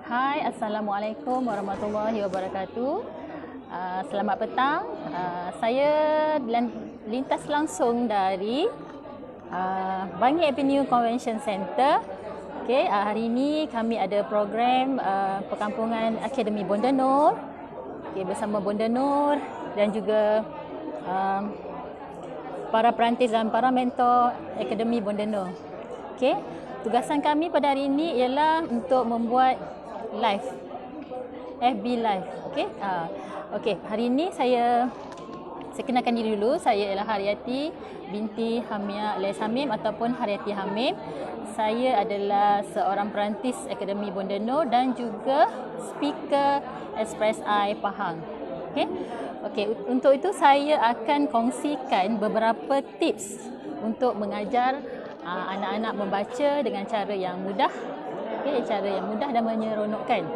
Hai, Assalamualaikum warahmatullahi wabarakatuh. Selamat petang. Saya lintas langsung dari Bangi Avenue Convention Center. Okay, hari ini kami ada program perkampungan Akademi Bonda Nur. Okay, bersama Bonda Nur dan juga para perantis dan para mentor Akademi Bonda Nur. Okay, tugasan kami pada hari ini ialah untuk membuat live, FB live. Okay, okay. Hari ini saya kenalkan diri dulu. Saya ialah Haryati binti Hamia alias Hamim ataupun Haryati Hamim. Saya adalah seorang perantis Akademi Bonda Nur dan juga speaker Express I Pahang. Okay. Okay, untuk itu saya akan kongsikan beberapa tips untuk mengajar anak-anak membaca dengan cara yang mudah. Okay, cara yang mudah dan menyeronokkan.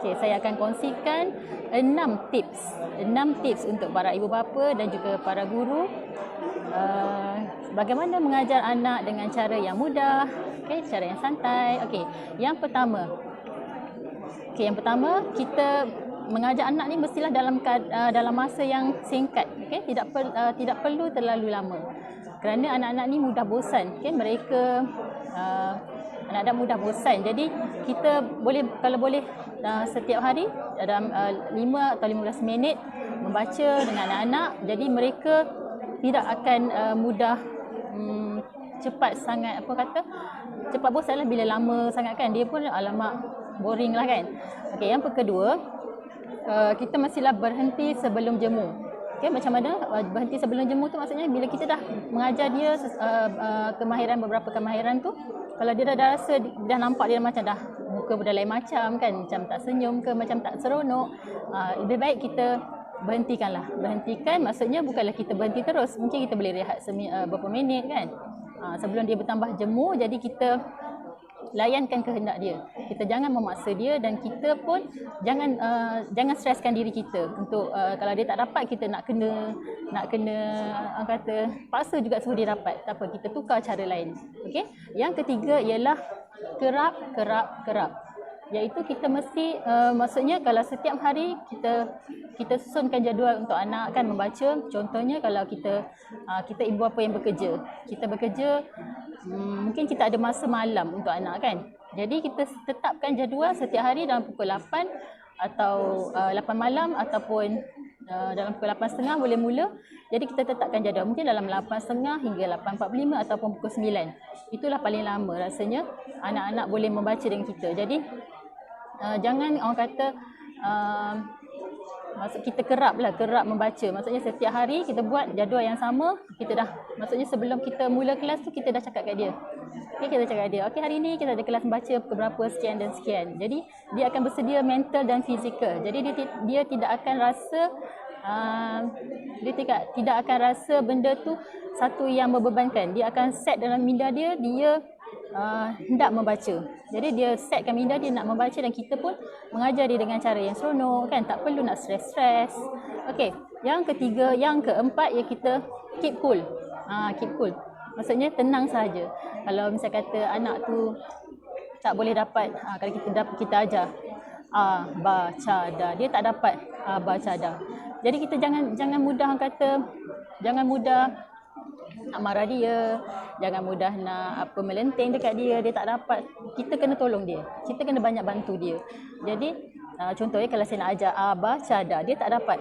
Okay, saya akan kongsikan 6 tips untuk para ibu bapa dan juga para guru bagaimana mengajar anak dengan cara yang mudah, okay, cara yang santai. Okay, yang pertama, kita mengajar anak ni mestilah dalam masa yang singkat. Okay, tidak perlu terlalu lama. Kerana anak-anak ni mudah bosan. Okay, mereka anak-anak mudah bosan. Jadi kita boleh, kalau boleh, setiap hari dalam 5 atau 15 minit membaca dengan anak-anak. Jadi mereka tidak akan mudah cepat sangat, cepat bosan lah bila lama sangat kan. Dia pun alamak boring lah kan. Okay, yang kedua, kita mestilah berhenti sebelum jemu. Okay, macam mana berhenti sebelum jemu tu? Maksudnya bila kita dah mengajar dia beberapa kemahiran tu, kalau dia dah rasa, dah nampak dia macam dah muka dah lain macam kan, macam tak senyum ke, macam tak seronok, lebih baik kita berhentikan. Maksudnya bukanlah kita berhenti terus, mungkin kita boleh rehat beberapa minit kan, sebelum dia bertambah jemu. Jadi kita layankan kehendak dia. Kita jangan memaksa dia dan kita pun jangan streskan diri kita untuk kalau dia tak dapat kita nak kena paksa juga suruh dia dapat. Tak apa, kita tukar cara lain. Okey. Yang ketiga ialah kerap. Iaitu kita mesti maksudnya kalau setiap hari kita susunkan jadual untuk anak kan membaca. Contohnya kalau kita ibu bapa yang bekerja. Kita bekerja, mungkin kita ada masa malam untuk anak kan. Jadi kita tetapkan jadual setiap hari dalam pukul 8 atau 8 malam ataupun dalam pukul 8.30 boleh mula. Jadi kita tetapkan jadual mungkin dalam 8.30 hingga 8.45 ataupun pukul 9. Itulah paling lama rasanya anak-anak boleh membaca dengan kita. Jadi jangan orang kata maksud kita kerap membaca. Maksudnya setiap hari kita buat jadual yang sama. Maksudnya sebelum kita mula kelas tu kita dah cakap kat dia. Okay, kita cakap kat dia, okay, hari ni kita ada kelas membaca berapa sekian dan sekian. Jadi dia akan bersedia mental dan fizikal. Jadi dia tidak akan rasa tidak akan rasa benda tu satu yang membebankan. Dia akan set dalam minda dia hendak membaca. Jadi dia setkan minda dia nak membaca dan kita pun mengajar dia dengan cara yang seronok kan, tak perlu nak stres. Okey, yang keempat ya kita keep cool. Keep cool. Maksudnya tenang saja. Kalau misal kata anak tu tak boleh dapat, kalau kita ajar baca dah, dia tak dapat baca dah. Jadi kita jangan mudah nak marah dia, jangan mudah nak melenteng dekat dia tak dapat. Kita kena tolong dia, kita kena banyak bantu dia. Jadi contohnya kalau saya nak ajar baca dah, dia tak dapat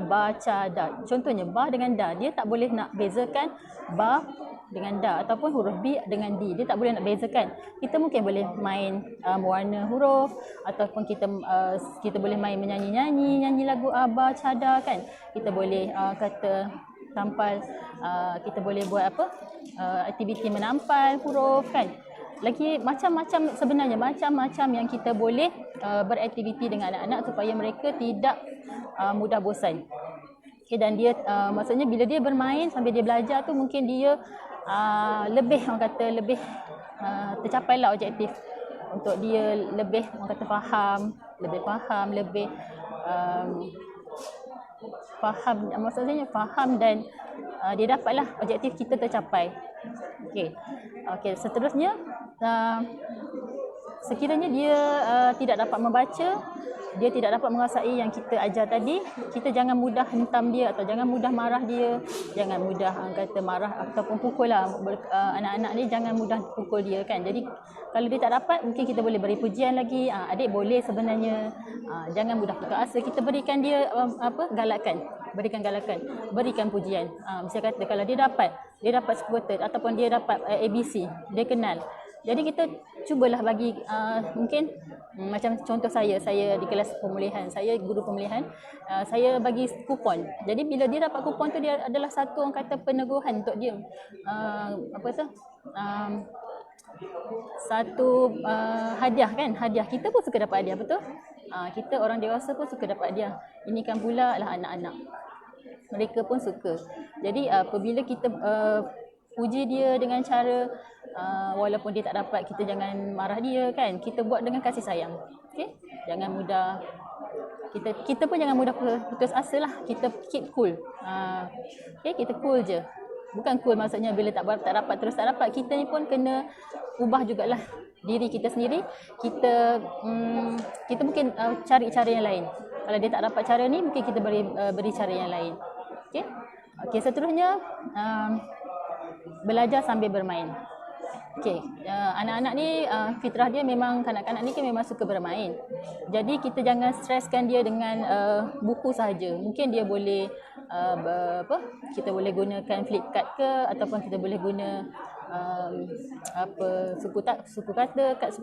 baca dah. Contohnya ba dengan da, dia tak boleh nak bezakan ba dengan da ataupun huruf B dengan D. Dia tak boleh nak bezakan. Kita mungkin boleh main mewarna huruf ataupun kita boleh main menyanyi lagu baca dah kan. Kita boleh kata tampal, kita boleh buat aktiviti menampal huruf kan. Lagi macam-macam yang kita boleh beraktiviti dengan anak-anak supaya mereka tidak mudah bosan. Okay, dan dia maksudnya bila dia bermain sambil dia belajar tu mungkin dia lebih tercapailah objektif untuk dia lebih faham, maksudnya faham dan dia dapatlah objektif kita tercapai. Okey, seterusnya sekiranya dia tidak dapat membaca, dia tidak dapat menguasai yang kita ajar tadi, kita jangan mudah hentam dia atau jangan mudah marah dia, jangan mudah kata marah ataupun pukul lah. Anak-anak ni jangan mudah pukul dia kan. Jadi kalau dia tak dapat, mungkin kita boleh beri pujian lagi. Adik boleh sebenarnya, jangan mudah putus asa, kita berikan dia galakan, berikan pujian. Misalnya kata kalau dia dapat skuter ataupun dia dapat ABC, dia kenal. Jadi kita cubalah bagi mungkin macam contoh saya di kelas pemulihan, saya guru pemulihan, saya bagi kupon. Jadi bila dia dapat kupon tu, dia adalah satu orang kata peneguhan untuk dia. Satu hadiah kan, hadiah. Kita pun suka dapat hadiah, betul? Kita orang dewasa pun suka dapat hadiah. Ini kan pula lah anak-anak, mereka pun suka. Jadi apabila kita puji dia dengan cara walaupun dia tak dapat, kita jangan marah dia kan, kita buat dengan kasih sayang. Okey, jangan mudah, kita pun jangan mudah putus asa lah, kita keep cool. Okey, kita cool je. Bukan cool maksudnya bila tak dapat terus tak dapat. Kita ni pun kena ubah jugalah diri kita sendiri. Kita mungkin cari cara yang lain. Kalau dia tak dapat cara ni, mungkin kita beri cara yang lain. Okey, seterusnya belajar sambil bermain. Okey, anak-anak ni fitrah dia memang, kanak-kanak ni kan memang suka bermain. Jadi kita jangan streskan dia dengan buku sahaja. Mungkin dia boleh kita boleh gunakan flip card ke, ataupun kita boleh guna kad suku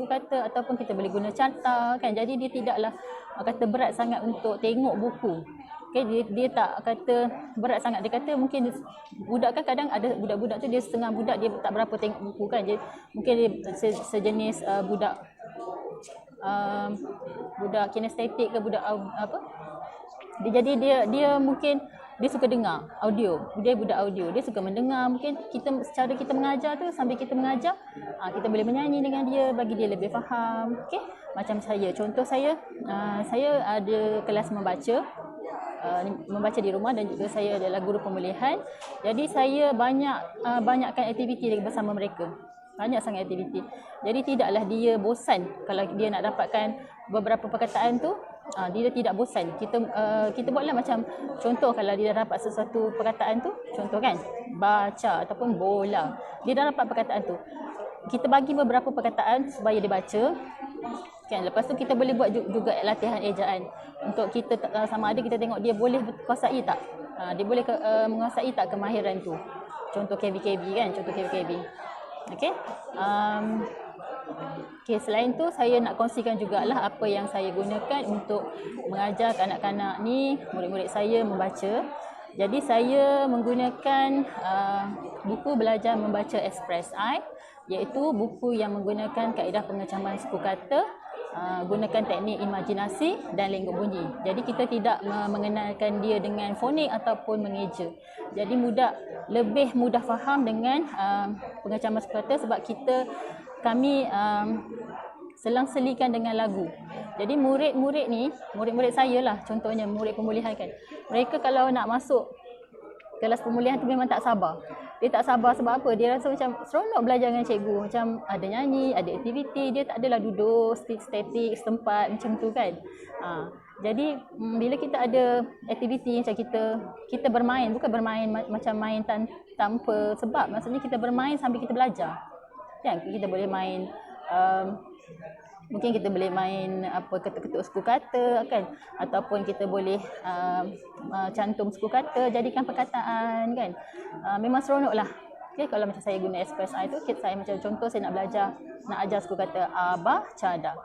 kata, ataupun kita boleh guna carta kan. Jadi dia tidaklah kata berat sangat untuk tengok buku. Okay, dia tak kata berat sangat. Dia kata mungkin budak kan, kadang ada budak-budak tu dia setengah budak dia tak berapa tengok buku kan. Dia, mungkin dia sejenis budak kinestetik ke, budak jadi dia mungkin dia suka dengar audio. Dia budak audio, dia suka mendengar. Mungkin secara kita mengajar tu, sambil kita mengajar, kita boleh menyanyi dengan dia, bagi dia lebih faham. Okey, macam saya, contoh saya ada kelas membaca di rumah, dan juga saya adalah guru pemulihan. Jadi saya banyakkan aktiviti bersama mereka. Banyak sangat aktiviti. Jadi tidaklah dia bosan kalau dia nak dapatkan beberapa perkataan tu. Dia tidak bosan. Kita buatlah macam contoh, kalau dia dah dapat sesuatu perkataan tu, contoh kan, baca ataupun bola, dia dah dapat perkataan tu, kita bagi beberapa perkataan supaya dia baca kan. Lepas tu kita boleh buat juga latihan ejaan untuk kita sama ada kita tengok dia boleh kuasai tak, dia boleh menguasai tak kemahiran tu. Contoh KBKB kan, contoh KBKB. Okey. Okay, selain tu saya nak kongsikan jugalah apa yang saya gunakan untuk mengajar kanak-kanak ni, murid-murid saya membaca. Jadi saya menggunakan buku belajar membaca Express I, iaitu buku yang menggunakan kaedah pengecaman suku kata, gunakan teknik imajinasi dan lengkap bunyi. Jadi kita tidak mengenalkan dia dengan fonik ataupun mengeja. Jadi lebih mudah faham dengan pengecaman suku kata, sebab kami selang-selikan dengan lagu. Jadi murid-murid saya lah, contohnya murid pemulihan kan, mereka kalau nak masuk kelas pemulihan tu memang tak sabar. Dia tak sabar sebab apa? Dia rasa macam seronok belajar dengan cikgu. Macam ada nyanyi, ada aktiviti, dia tak adalah duduk statik setempat macam tu kan. Jadi bila kita ada aktiviti macam kita bermain, bukan bermain macam main tanpa sebab, maksudnya kita bermain sambil kita belajar. Kan, kita boleh main mungkin kita boleh main ketuk-ketuk suku kata kan, ataupun kita boleh cantum suku kata, jadikan perkataan kan. Memang seronoklah. Okay, kalau macam saya guna Express I tu, saya macam contoh saya nak ajar suku kata abah cada.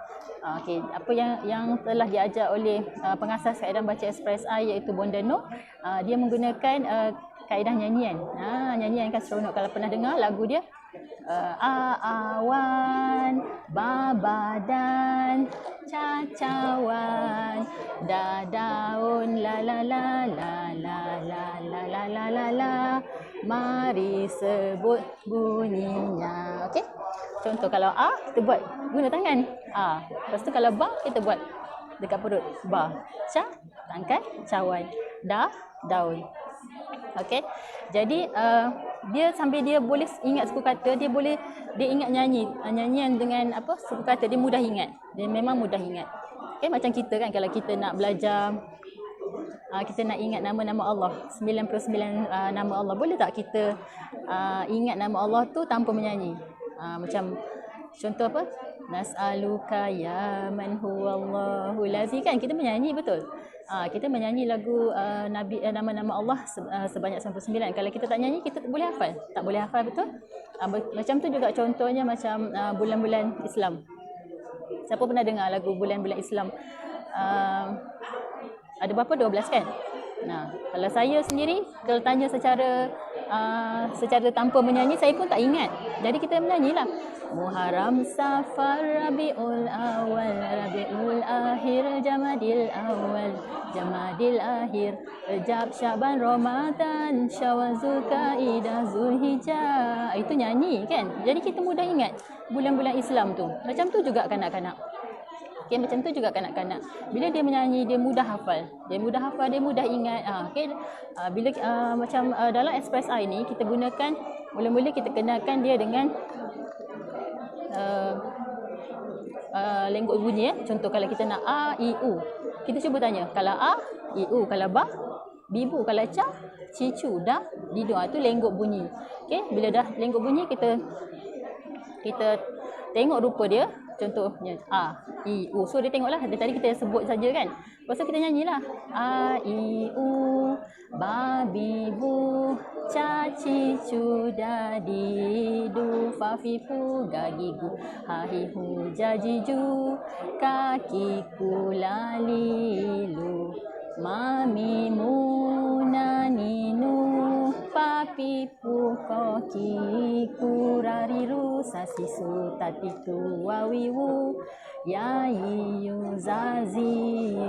Okay, apa yang telah diajar oleh pengasas kaedah baca Express I, iaitu Bondano, dia menggunakan kaedah nyanyian. Nyanyian kan seronok kalau pernah dengar lagu dia. Awan, babadan, cacawan, dadaun, la la la la la la la la la la la, mari sebut bunyinya. Okey. Contoh kalau A, kita buat guna tangan. A. Lepas tu kalau ba, kita buat dekat perut. Ba. Ca, tangkai, cawan. Da, daun. Okey. Jadi dia sambil dia boleh ingat suku kata, dia ingat nyanyian dengan suku kata, dia mudah ingat. Dia memang mudah ingat. Okay, macam kita kan, kalau kita nak belajar, kita nak ingat nama-nama Allah, 99 nama Allah, boleh tak kita ingat nama Allah tu tanpa menyanyi? Macam contoh apa? Nas'aluka ya man huwallahu lazi, kan kita menyanyi, betul? Kita menyanyi lagu Nabi, nama-nama Allah sebanyak 99. Kalau kita tak nyanyi, kita boleh hafal? Tak boleh hafal, betul? Macam tu juga contohnya macam bulan-bulan Islam. Siapa pernah dengar lagu bulan-bulan Islam? Ada berapa? 12 kan? Nah, kalau saya sendiri, kalau tanya secara tanpa menyanyi, saya pun tak ingat. Jadi kita menyanyilah. Muharram, Safar, Rabiul Awal, Rabiul Akhir, Jamadil Awal, Jamadil Akhir, Rejab, Syaban, Ramadan, Syawal, Zulkaidah, Zulhijjah. Itu nyanyi kan? Jadi kita mudah ingat bulan-bulan Islam tu. Macam tu juga kanak-kanak. Okay, macam tu juga kanak-kanak. Bila dia menyanyi, dia mudah hafal. Dia mudah hafal, dia mudah ingat. Okay. Bila macam dalam Express I ni, kita gunakan, mula-mula kita kenalkan dia dengan lenggok bunyi. Contoh kalau kita nak A, I, U. Kita cuba tanya. Kalau A, I, U. Kalau Ba, Bibu. Kalau Ca, Cicu, Da, Didu. Itu lenggok bunyi. Okay. Bila dah lenggok bunyi, kita tengok rupa dia. Contohnya A, I, U. So dia tengoklah. Dari tadi kita sebut saja kan. Lepas tu kita nyanyilah. A, I, U, Ba, Bibu, Ca, Cicu, Da, Di, Du, Fa, Fi, Fu, Ga, Gi, Gu, Ha, Hi, Hu, Ja, Ji, Ju, Ka, Ki, Ku, La, Li, Lu, Ma, Mi, Mu, Na, Ni, Nu, Pa, Pi, Pu, Ko, Ki, Ku, Ra, Ri, Ru, Sa, Si, Su, Ta, Ti, Tu, Wa, Wi, Wu, Ya, Yi, Yu, Za, Zi,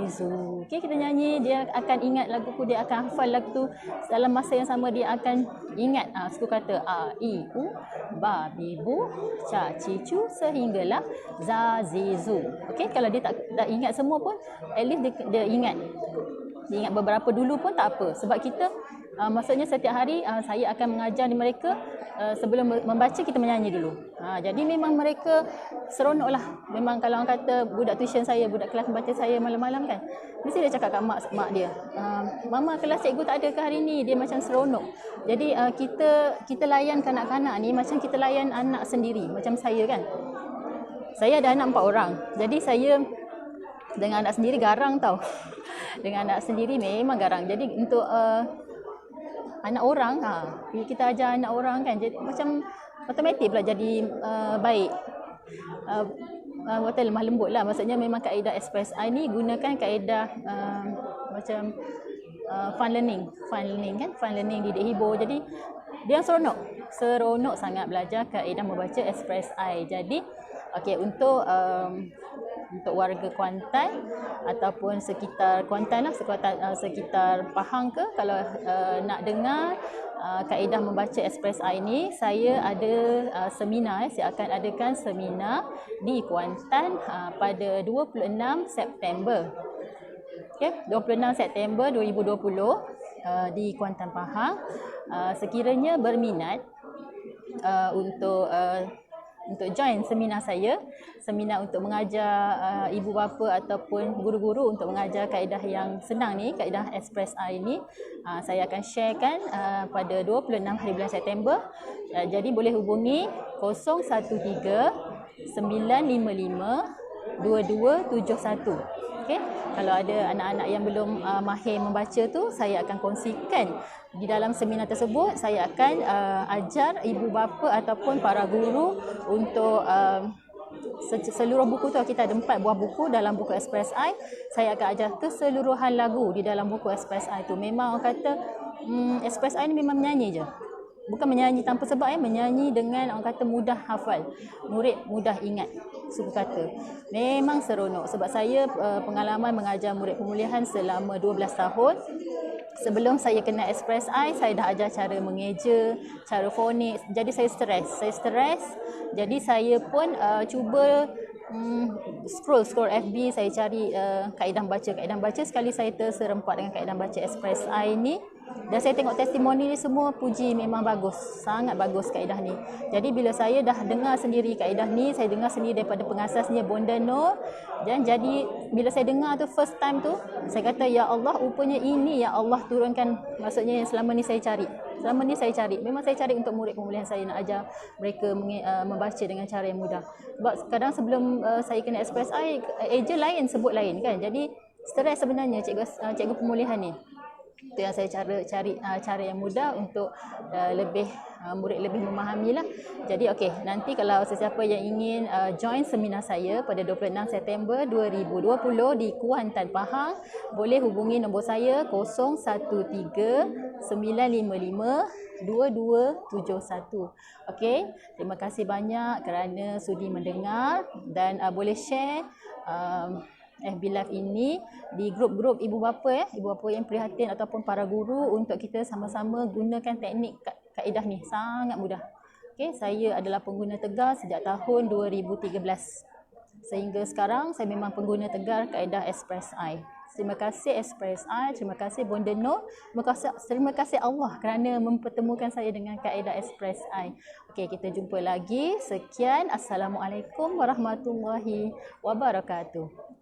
Zu. Okay, kita nyanyi, dia akan ingat lagu tu, dia akan hafal lagu tu. Dalam masa yang sama, dia akan ingat suku kata A, I, U, Ba, Bi, Bu, Ca, Ci, Cu, sehinggalah Za, Zi, Zu. Okay, kalau dia tak ingat semua pun, at least dia ingat. Dia ingat beberapa dulu pun tak apa. Sebab kita, maksudnya setiap hari saya akan mengajar mereka, sebelum membaca kita menyanyi dulu. Jadi memang mereka seronok lah. Memang kalau orang kata budak tuition saya, budak kelas membaca saya malam-malam kan, mesti dia cakap kat mak dia, Mama, kelas cikgu tak ada ke hari ni? Dia macam seronok. Jadi kita layan kanak-kanak ni macam kita layan anak sendiri. Macam saya kan, saya ada anak 4 orang. Jadi saya dengan anak sendiri garang tau. Dengan anak sendiri memang garang. Jadi untuk anak orang, bila kita ajar anak orang kan, jadi macam automatik pula jadi baik. Kata lemah lembut lah. Maksudnya memang kaedah Express I ni gunakan kaedah macam fun learning kan, fun learning, didik hibur. Jadi dia seronok sangat belajar kaedah membaca Express I. Jadi okey, untuk warga Kuantan ataupun sekitar Kuantan lah, sekitar Pahang ke, kalau nak dengar kaedah membaca Express I ni, saya ada seminar. Saya akan adakan seminar di Kuantan pada 26 September. Okay, 26 September 2020 di Kuantan, Pahang. Sekiranya berminat untuk join seminar saya, seminar untuk mengajar ibu bapa ataupun guru-guru untuk mengajar kaedah yang senang ni, kaedah Express I ni, saya akan sharekan pada 26 hari bulan September. Jadi boleh hubungi 013 955 2271. Okay? Kalau ada anak-anak yang belum mahir membaca tu, saya akan kongsikan di dalam seminar tersebut. Saya akan ajar ibu bapa ataupun para guru untuk seluruh buku tu. Kita ada 4 buah buku dalam buku Express I. Saya akan ajar keseluruhan lagu di dalam buku Express I tu. Memang orang kata Express I ni memang menyanyi je. Bukan menyanyi tanpa sebab, menyanyi dengan orang kata mudah hafal. Murid mudah ingat suku kata. Memang seronok. Sebab saya pengalaman mengajar murid pemulihan selama 12 tahun. Sebelum saya kena Express I, saya dah ajar cara mengeja, cara fonik. Jadi saya stres. Jadi saya pun cuba scroll FB, saya cari kaedah baca. Sekali saya terserempak dengan kaedah baca Express I ni. Dan saya tengok testimoni ni semua puji memang bagus. Sangat bagus kaedah ni. Jadi bila saya dah dengar sendiri kaedah ni, saya dengar sendiri daripada pengasasnya Bonda Noh. Dan jadi bila saya dengar tu first time tu, saya kata ya Allah, rupanya ini yang Allah turunkan, maksudnya yang selama ni saya cari. Selama ni saya cari. Memang saya cari untuk murid pemulihan saya nak ajar mereka membaca dengan cara yang mudah. Sebab kadang sebelum saya kena Express I, eja lain sebut lain kan. Jadi stres sebenarnya cikgu pemulihan ni. Itu yang saya cari cara yang mudah untuk murid lebih memahami lah. Jadi okey, nanti kalau sesiapa yang ingin join seminar saya pada 26 September 2020 di Kuantan, Pahang, boleh hubungi nombor saya 013 955 2271. Okey, terima kasih banyak kerana sudi mendengar dan boleh share FB Live ini di grup-grup ibu bapa yang prihatin ataupun para guru untuk kita sama-sama gunakan teknik kaedah ni. Sangat mudah. Okey, saya adalah pengguna tegar sejak tahun 2013. Sehingga sekarang saya memang pengguna tegar kaedah Express I. Terima kasih Express I, terima kasih Bonda Noh, terima kasih Allah kerana mempertemukan saya dengan kaedah Express I. Okey, kita jumpa lagi. Sekian. Assalamualaikum warahmatullahi wabarakatuh.